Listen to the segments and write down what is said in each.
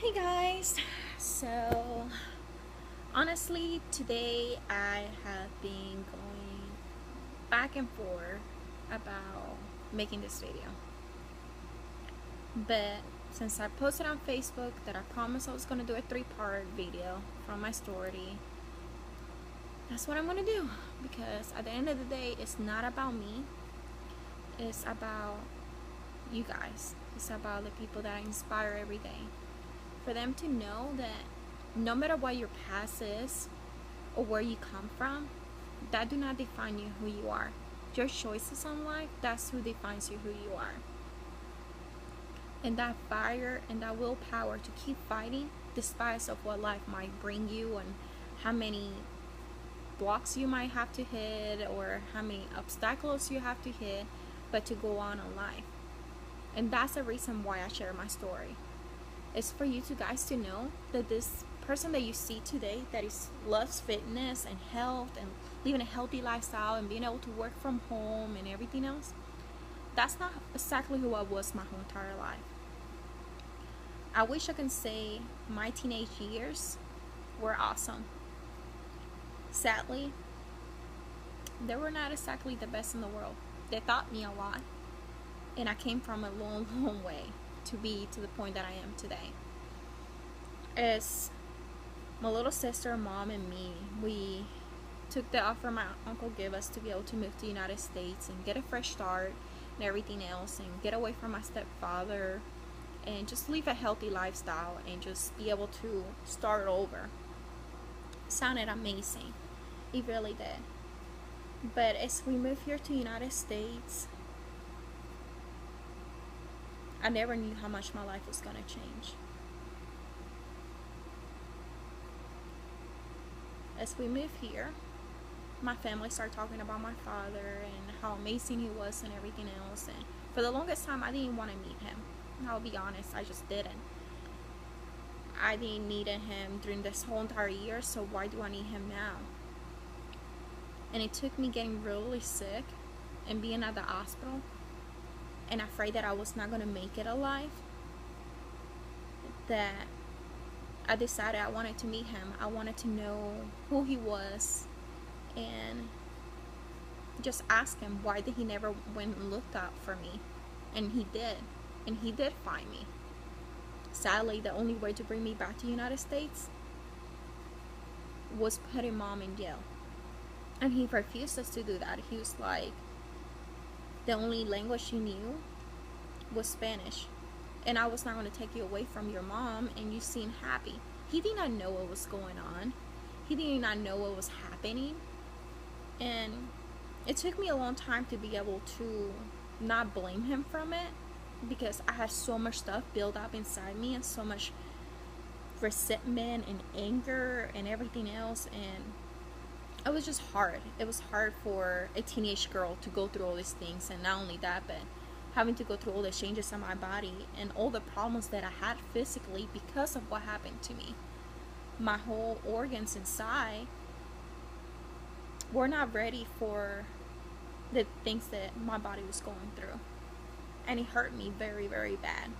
Hey guys, so honestly today I have been going back and forth about making this video, but since I posted on Facebook that I promised I was going to do a 3-part video from my story, that's what I'm going to do, because at the end of the day it's not about me, it's about you guys, it's about the people that I inspire every day, for them to know that no matter what your past is or where you come from, that do not define you who you are. Your choices in life, that's who defines you who you are. And that fire and that willpower to keep fighting despite of what life might bring you and how many blocks you might have to hit or how many obstacles you have to hit, but to go on in life. And that's the reason why I share my story. It's for you to guys to know that this person that you see today that loves fitness and health and living a healthy lifestyle and being able to work from home and everything else, that's not exactly who I was my whole entire life. I wish I can say my teenage years were awesome. Sadly, they were not exactly the best in the world. They taught me a lot, and I came from a long, long way to be to the point that I am today. As my little sister, mom, and me, we took the offer my uncle gave us to be able to move to the United States and get a fresh start and everything else, and get away from my stepfather and just live a healthy lifestyle and just be able to start over. It sounded amazing. It really did. But as we moved here to the United States, I never knew how much my life was going to change. As we moved here, my family started talking about my father and how amazing he was and everything else. And for the longest time, I didn't want to meet him. I'll be honest, I just didn't. I didn't need him during this whole entire year, so why do I need him now? And it took me getting really sick and being at the hospital and afraid that I was not going to make it alive, that I decided I wanted to meet him. I wanted to know who he was and just ask him why did he never went and looked out for me. And he did. And he did find me. Sadly, the only way to bring me back to the United States was putting mom in jail. And he refused us to do that. He was like, the only language you knew was Spanish, and I was not going to take you away from your mom, and you seem happy. He did not know what was going on. He did not know what was happening, and it took me a long time to be able to not blame him from it, because I had so much stuff built up inside me and so much resentment and anger and everything else, and it was just hard. It was hard for a teenage girl to go through all these things, and not only that, but having to go through all the changes in my body and all the problems that I had physically because of what happened to me. My whole organs inside were not ready for the things that my body was going through, and it hurt me very, very bad.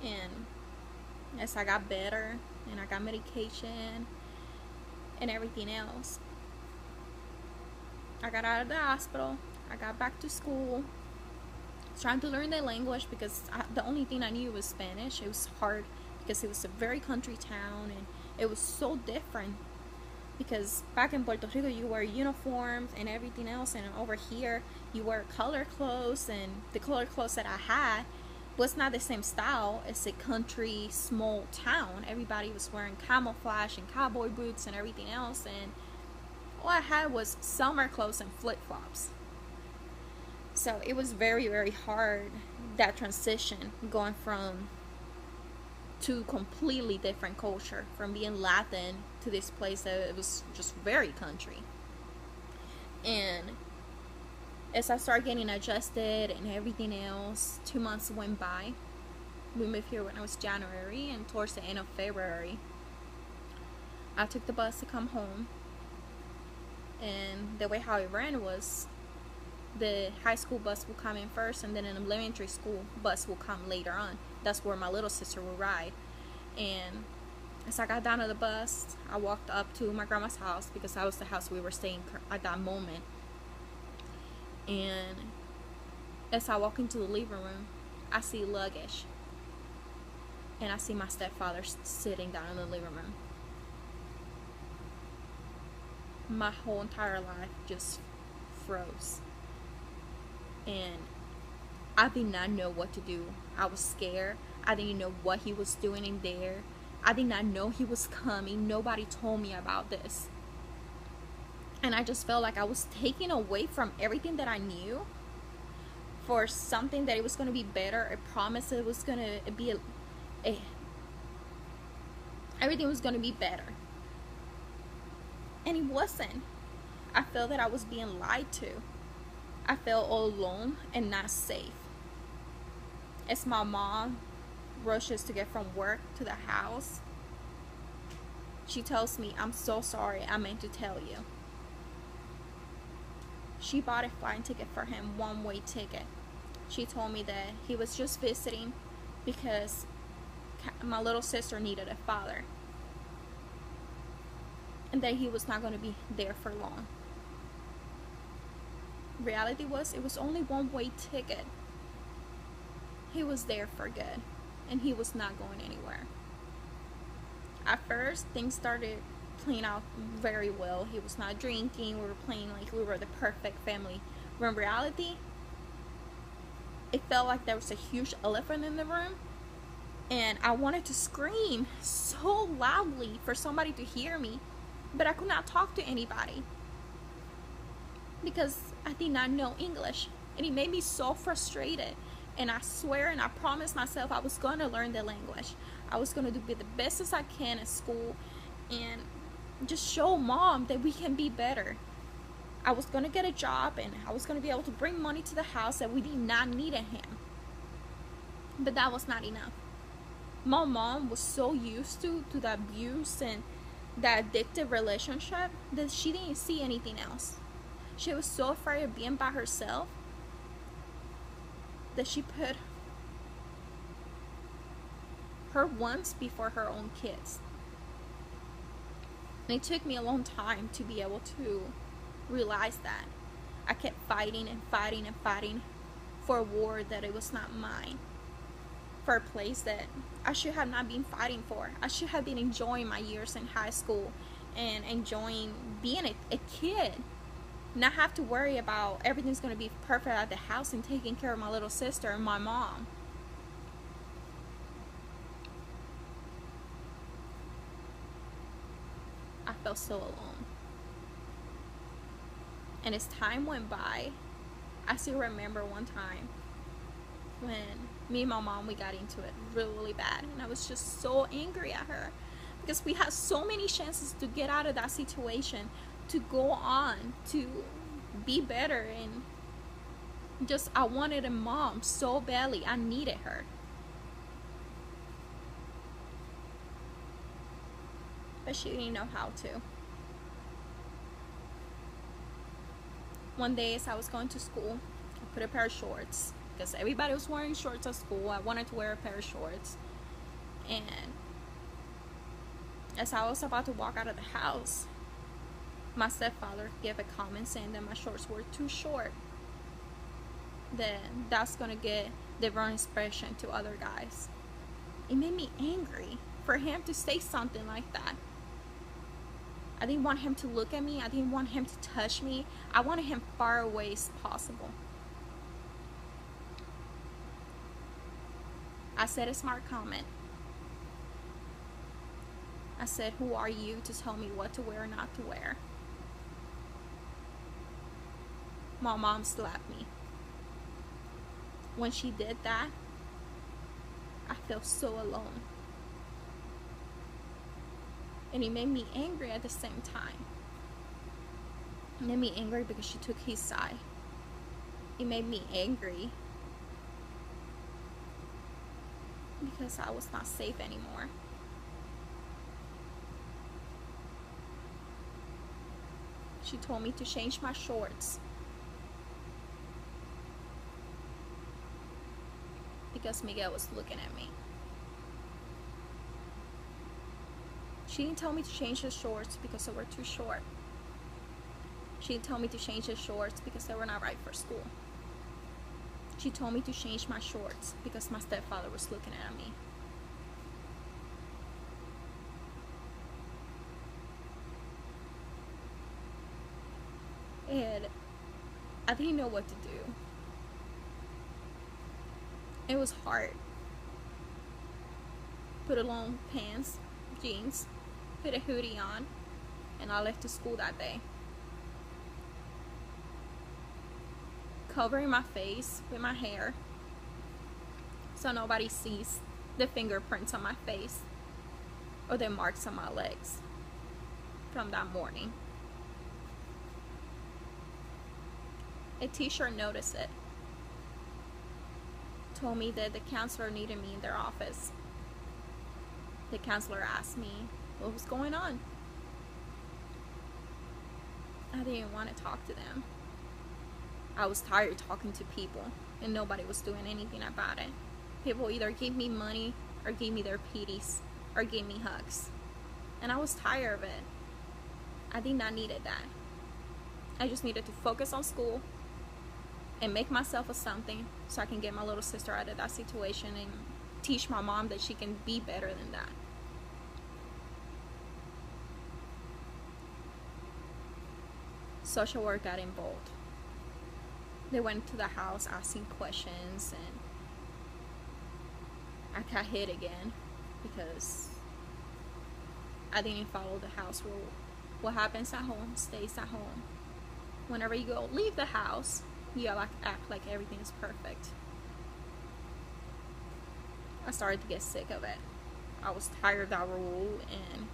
And as I got better and I got medication and everything else, I got out of the hospital, I got back to school, trying to learn the language, because the only thing I knew was Spanish. It was hard because it was a very country town, and it was so different, because back in Puerto Rico you wear uniforms and everything else, and over here you wear color clothes, and the color clothes that I had was not the same style as a country small town. Everybody was wearing camouflage and cowboy boots and everything else, and all I had was summer clothes and flip-flops. So it was very, very hard, that transition, going from to completely different culture, from being Latin to this place that it was just very country. And as I started getting adjusted and everything else, 2 months went by. We moved here when it was January, and towards the end of February, I took the bus to come home. And the way how it ran was, the high school bus will come in first, and then an elementary school bus will come later on. That's where my little sister will ride. And as I got down to the bus, I walked up to my grandma's house, because that was the house we were staying at that moment. And as I walk into the living room, I see luggage. And I see my stepfather sitting down in the living room. My whole entire life just froze. And I did not know what to do. I was scared. I didn't know what he was doing in there. I did not know he was coming. Nobody told me about this. And I just felt like I was taken away from everything that I knew for something that it was going to be better. A promise that it was going to be everything was going to be better. And it wasn't. I felt that I was being lied to. I felt all alone and not safe. As my mom rushes to get from work to the house, she tells me, "I'm so sorry, I meant to tell you." She bought a flight ticket for him, one-way ticket. She told me that he was just visiting because my little sister needed a father, and that he was not going to be there for long. Reality was, it was only one-way ticket. He was there for good, and he was not going anywhere. At first, things started playing out very well. He was not drinking. We were playing like we were the perfect family. But in reality, it felt like there was a huge elephant in the room, and I wanted to scream so loudly for somebody to hear me, but I could not talk to anybody because I did not know English, and it made me so frustrated. And I swear and I promised myself I was going to learn the language. I was going to be the best as I can at school and just show mom that we can be better. I was going to get a job, and I was going to be able to bring money to the house that we did not need at him. But that was not enough. My mom was so used to the abuse and the addictive relationship that she didn't see anything else. She was so afraid of being by herself that she put her wants before her own kids. And it took me a long time to be able to realize that. I kept fighting and fighting and fighting for a war that it was not mine, for a place that I should have not been fighting for. I should have been enjoying my years in high school and enjoying being a kid. Not have to worry about everything's going to be perfect at the house and taking care of my little sister and my mom. I felt so alone. And as time went by, I still remember one time when me and my mom, we got into it really bad, and I was just so angry at her because we had so many chances to get out of that situation, to go on, to be better, and just I wanted a mom so badly. I needed her. But she didn't know how to. One day as I was going to school, I put a pair of shorts because everybody was wearing shorts at school. I wanted to wear a pair of shorts, and as I was about to walk out of the house, my stepfather gave a comment saying that my shorts were too short, that that's gonna get the wrong impression to other guys. It made me angry for him to say something like that. I didn't want him to look at me. I didn't want him to touch me. I wanted him far away as possible. I said a smart comment. I said, "Who are you to tell me what to wear or not to wear?" My mom slapped me. When she did that, I felt so alone. And it made me angry at the same time. It made me angry because she took his side. It made me angry because I was not safe anymore. She told me to change my shorts. because Miguel was looking at me. She didn't tell me to change the shorts because they were too short. She didn't tell me to change the shorts because they were not right for school. She told me to change my shorts because my stepfather was looking at me. And I didn't know what to do. It was hard. Put a long pants, jeans, put a hoodie on, and I left to school that day. Covering my face with my hair so nobody sees the fingerprints on my face or the marks on my legs from that morning. A teacher noticed it. Told me that the counselor needed me in their office. The counselor asked me what was going on. I didn't want to talk to them. I was tired talking to people and nobody was doing anything about it. People either gave me money or gave me their pities or gave me hugs. And I was tired of it. I did not need that. I just needed to focus on school and make myself a something so I can get my little sister out of that situation and teach my mom that she can be better than that. Social work got involved. They went to the house asking questions, and I got hit again because I didn't follow the house rule. What happens at home stays at home. Whenever you go leave the house, you act like everything is perfect. I started to get sick of it. I was tired of that rule, and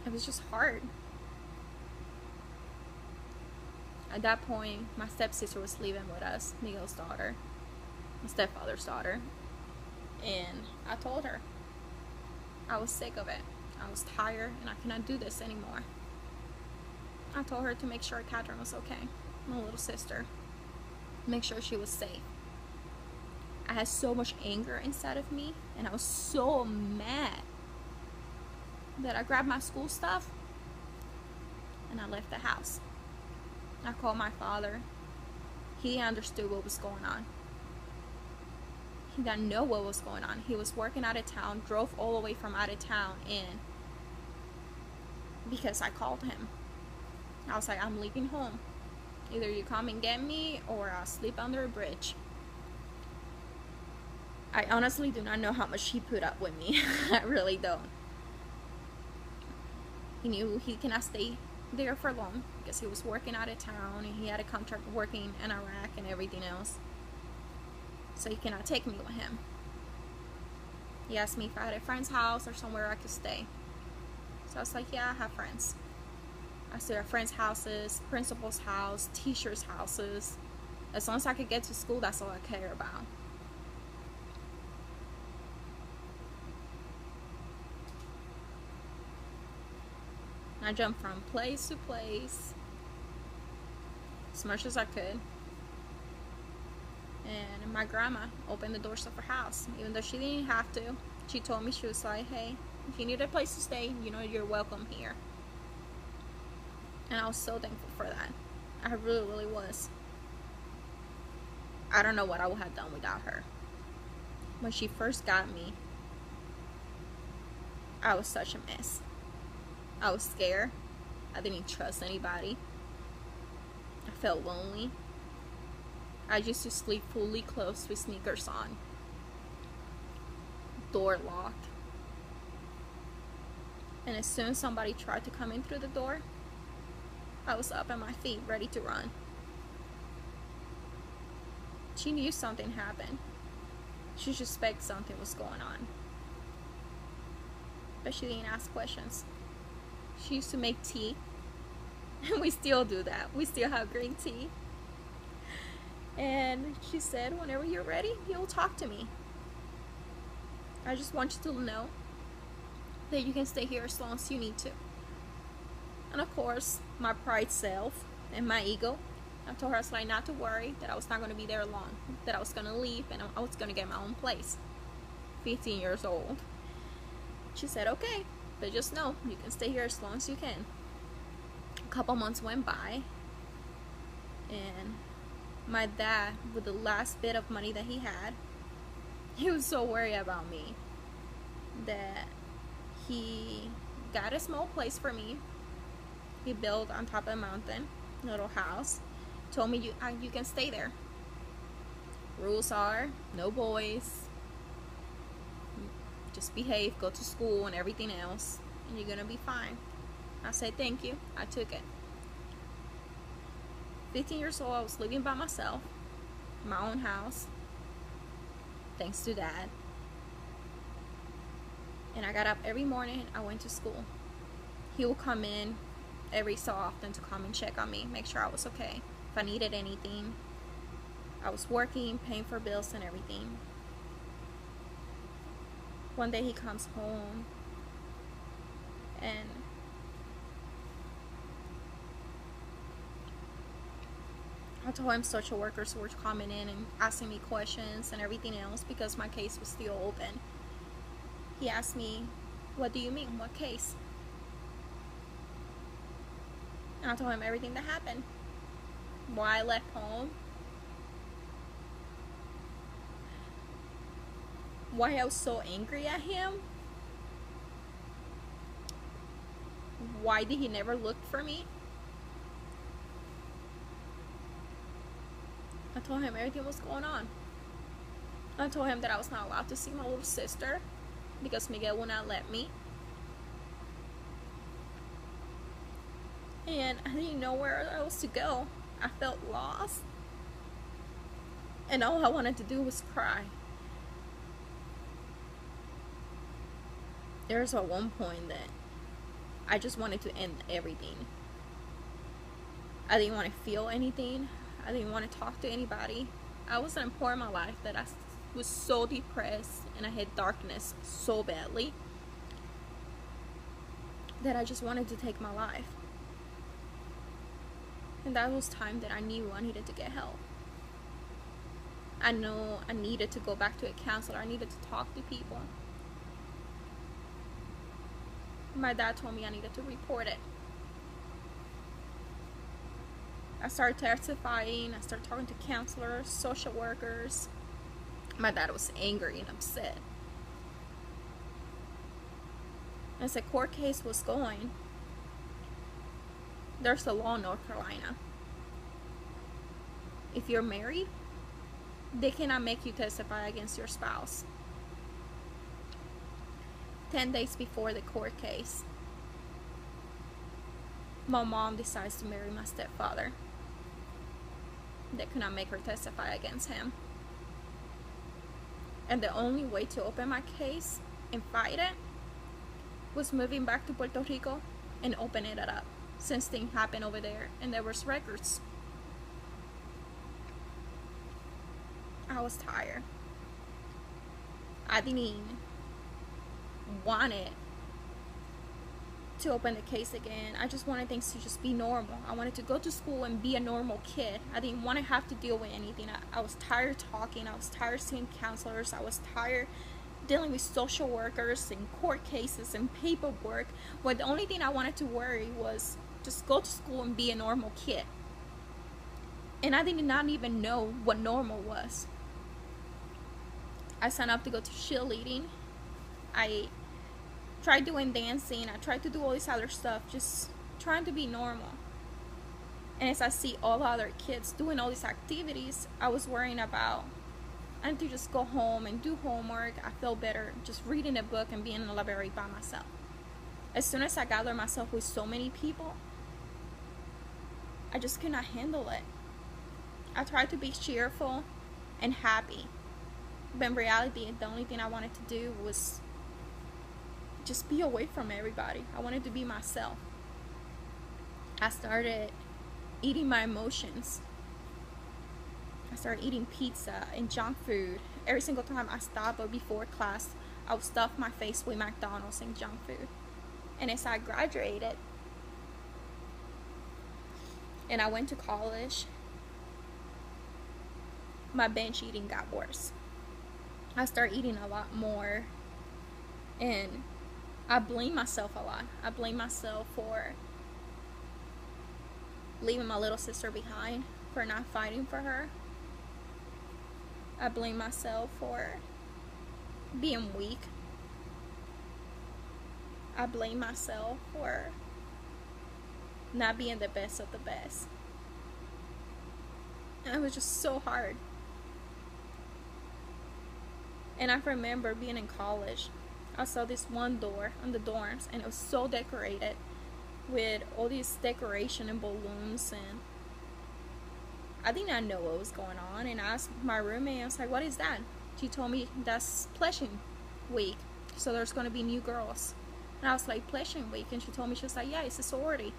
it was just hard. At that point, my stepsister was living with us, Miguel's daughter, my stepfather's daughter, and I told her I was sick of it. I was tired and I cannot do this anymore. I told her to make sure Catherine was okay, my little sister, make sure she was safe. I had so much anger inside of me, and I was so mad that I grabbed my school stuff and I left the house. I called my father. He understood what was going on. He didn't know what was going on. He was working out of town, drove all the way from out of town in because I called him. I was like, I'm leaving home. Either you come and get me or I'll sleep under a bridge. I honestly do not know how much he put up with me. I really don't. He knew he cannot stay there for long because he was working out of town and he had a contract working in Iraq and everything else. So he cannot take me with him. He asked me if I had a friend's house or somewhere I could stay. So I was like, yeah, I have friends. I stayed at friends' houses, principal's house, teachers' houses. As long as I could get to school, that's all I care about. I jumped from place to place as much as I could. And my grandma opened the doors of her house, even though she didn't have to. She told me, she was like, hey, if you need a place to stay, you know you're welcome here. And I was so thankful for that. I really, really was. I don't know what I would have done without her. When she first got me, I was such a mess. I was scared. I didn't trust anybody. I felt lonely. I used to sleep fully clothed with sneakers on. Door locked. And as soon as somebody tried to come in through the door, I was up on my feet, ready to run. She knew something happened. She suspected something was going on. But she didn't ask questions. She used to make tea. And we still do that. We still have green tea. And she said, whenever you're ready, you'll talk to me. I just want you to know that you can stay here as long as you need to. And of course, my pride self and my ego I told her, I was like, not to worry, that I was not going to be there long, that I was going to leave and I was going to get my own place. 15 years old. She said, okay, but just know you can stay here as long as you can. A couple months went by, and my dad, with the last bit of money that he had, he was so worried about me that he got a small place for me. He built on top of a mountain, a little house. Told me you can stay there. Rules are no boys. Just behave, go to school and everything else, and you're gonna be fine. I said thank you. I took it. 15 years old, I was living by myself, my own house, thanks to Dad. And I got up every morning, I went to school. He would come in every so often to come and check on me, make sure I was okay. If I needed anything, I was working, paying for bills and everything. One day he comes home and I told him social workers were coming in and asking me questions and everything else because my case was still open. He asked me, what do you mean? What case? And I told him everything that happened. Why I left home. Why I was so angry at him. Why did he never look for me? I told him everything was going on. I told him that I was not allowed to see my little sister because Miguel would not let me. And I didn't know where else to go. I felt lost. And all I wanted to do was cry. There was at one point that I just wanted to end everything. I didn't want to feel anything. I didn't want to talk to anybody. I was at a point in my life that I was so depressed and I had darkness so badly that I just wanted to take my life. And that was time that I knew I needed to get help. I know I needed to go back to a counselor. I needed to talk to people. My dad told me I needed to report it. I started testifying. I started talking to counselors, social workers. My dad was angry and upset. As the court case was going, there's a law in North Carolina. If you're married, they cannot make you testify against your spouse. 10 days before the court case, my mom decides to marry my stepfather. They could not make her testify against him. And the only way to open my case and fight it was moving back to Puerto Rico and opening it up, since things happened over there and there was records. I was tired. I didn't even want it to open the case again. I just wanted things to just be normal. I wanted to go to school and be a normal kid. I didn't want to have to deal with anything. I was tired talking. I was tired seeing counselors. I was tired dealing with social workers and court cases and paperwork, where the only thing I wanted to worry was just go to school and be a normal kid. And I did not even know what normal was. I signed up to go to cheerleading. I tried doing dancing. I tried to do all this other stuff, just trying to be normal. And as I see all the other kids doing all these activities, I was worrying about, I need to just go home and do homework. I feel better just reading a book and being in the library by myself. As soon as I gathered myself with so many people, I just could not handle it. I tried to be cheerful and happy, but in reality, the only thing I wanted to do was just be away from everybody. I wanted to be myself. I started eating my emotions. I started eating pizza and junk food. Every single time I stopped or before class, I would stuff my face with McDonald's and junk food. And as I graduated and I went to college my binge eating got worse. I started eating a lot more, and I blame myself a lot. I blame myself for leaving my little sister behind, for not fighting for her. I blame myself for being weak. I blame myself for not being the best of the best. And it was just so hard. And I remember being in college, I saw this one door on the dorms, and it was so decorated with all these decoration and balloons, and I did not know what was going on. And I asked my roommate, I was like, what is that? She told me that's Pledging Week, so there's going to be new girls. And I was like, Pledging Week? And she told me, she was like, yeah, it's a sorority.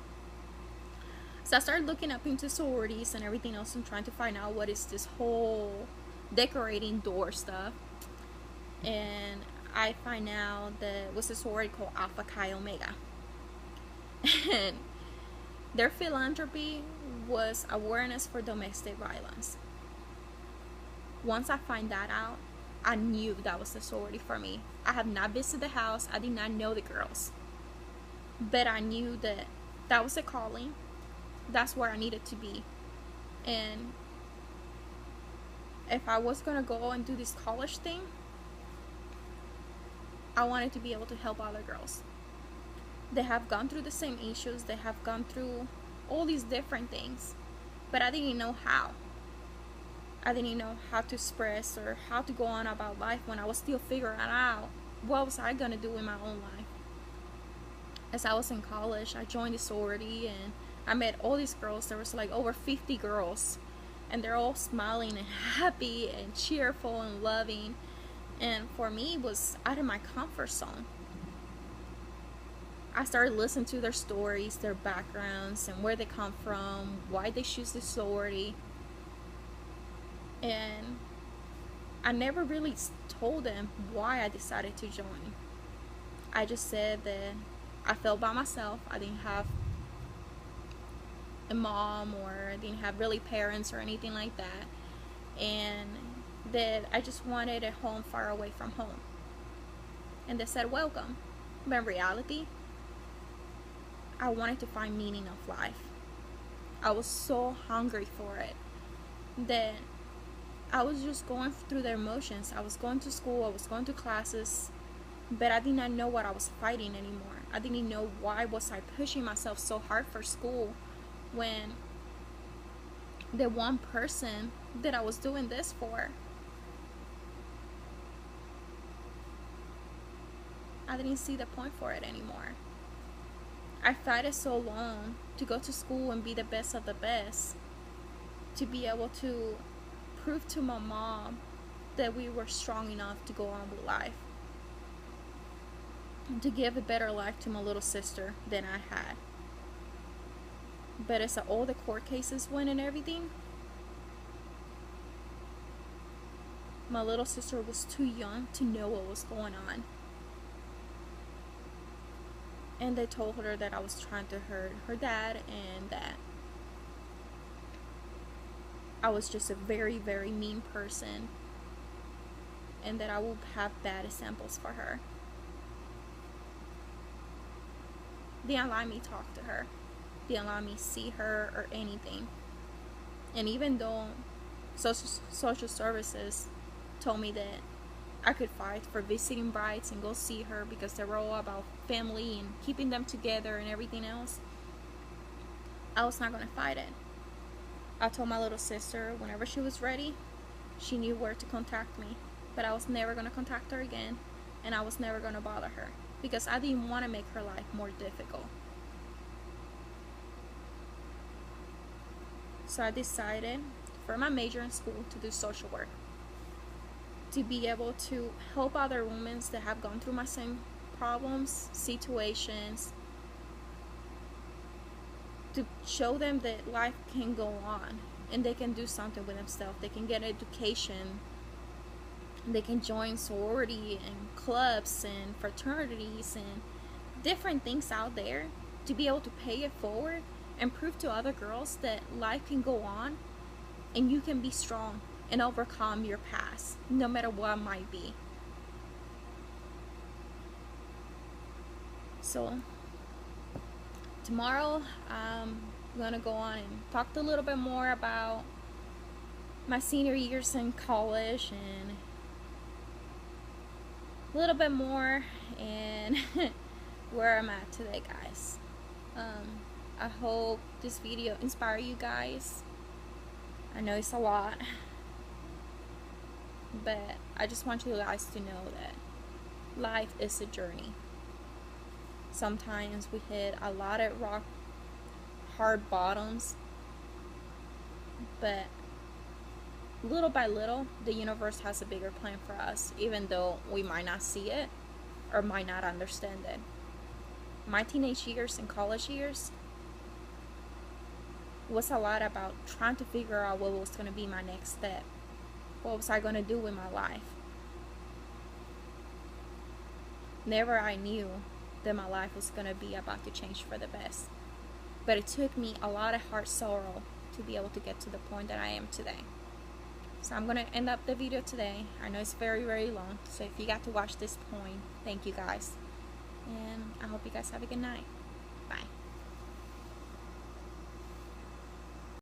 So I started looking up into sororities and everything else and trying to find out what is this whole decorating door stuff. And I find out that it was a sorority called Alpha Chi Omega. And their philanthropy was awareness for domestic violence. Once I find that out, I knew that was the sorority for me. I have not visited the house. I did not know the girls. But I knew that that was a calling. That's where I needed to be. And if I was going to go and do this college thing, I wanted to be able to help other girls. They have gone through the same issues. They have gone through all these different things. But I didn't know how. I didn't know how to express or how to go on about life when I was still figuring out what was I going to do in my own life. As I was in college, I joined the sorority and I met all these girls. There was like over 50 girls. And they're all smiling and happy and cheerful and loving. And for me, it was out of my comfort zone. I started listening to their stories, their backgrounds, and where they come from, why they choose the sorority. And I never really told them why I decided to join. I just said that I felt by myself. I didn't have a mom, or I didn't have really parents or anything like that. And that I just wanted a home far away from home. And they said, welcome. But in reality, I wanted to find meaning of life. I was so hungry for it that I was just going through the emotions. I was going to school, I was going to classes, but I did not know what I was fighting anymore. I didn't know why was I pushing myself so hard for school when the one person that I was doing this for, I didn't see the point for it anymore. I fought it so long to go to school and be the best of the best, to be able to prove to my mom that we were strong enough to go on with life, and to give a better life to my little sister than I had. But as all the court cases went and everything, my little sister was too young to know what was going on. And they told her that I was trying to hurt her dad, and that I was just a very, very mean person, and that I would have bad examples for her. They didn't allow me to talk to her. They didn't allow me to see her or anything. And even though social services told me that I could fight for visiting brides and go see her because they were all about family and keeping them together and everything else, I was not going to fight it. I told my little sister whenever she was ready, she knew where to contact me. But I was never going to contact her again, and I was never going to bother her because I didn't want to make her life more difficult. So I decided for my major in school to do social work, to be able to help other women that have gone through my same problems, situations, to show them that life can go on and they can do something with themselves. They can get education, they can join sorority and clubs and fraternities and different things out there, to be able to pay it forward and prove to other girls that life can go on and you can be strong and overcome your past, no matter what it might be. So tomorrow I'm gonna go on and talk a little bit more about my senior years in college and a little bit more and where I'm at today, guys. I hope this video inspire you guys. I know it's a lot, but I just want you guys to know that life is a journey. Sometimes we hit a lot of hard bottoms, but little by little, the universe has a bigger plan for us, even though we might not see it or might not understand it. My teenage years and college years was a lot about trying to figure out what was going to be my next step. What was I going to do with my life? Never I knew that my life was going to be about to change for the best. But it took me a lot of hard sorrow to be able to get to the point that I am today. So I'm going to end up the video today. I know it's very, very long. So if you got to watch this point, thank you guys. And I hope you guys have a good night. Bye.